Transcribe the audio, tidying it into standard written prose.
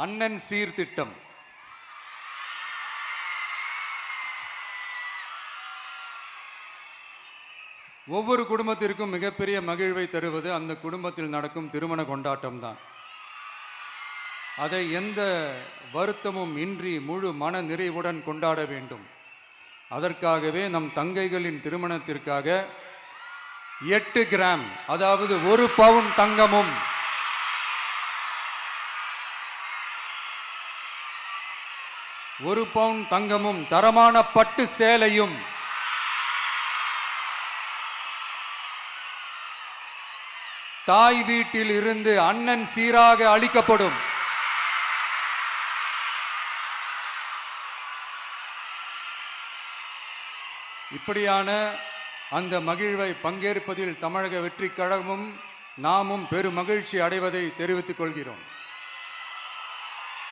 அண்ணன் சீர்திட்டம். ஒவ்வொரு குடும்பத்திற்கும் மிகப்பெரிய மகிழ்வை தருவது அந்த குடும்பத்தில் நடக்கும் திருமண கொண்டாட்டம் தான். அதை எந்த வருத்தமும் இன்றி முழு மன நிறைவுடன் கொண்டாட வேண்டும். அதற்காகவே நம் தங்கைகளின் திருமணத்திற்காக 8 கிராம், அதாவது 1 பவுன் தங்கமும் 1 பவுன் தங்கமும் தரமான பட்டு சேலையும் தாய் வீட்டில் இருந்து அண்ணன் சீராக அளிக்கப்படும். இப்படியான அந்த மகிழ்வை பங்கேற்பதில் தமிழக வெற்றி கழகமும் நாமும் பெரும் மகிழ்ச்சி அடைவதை தெரிவித்துக் கொள்கிறோம்.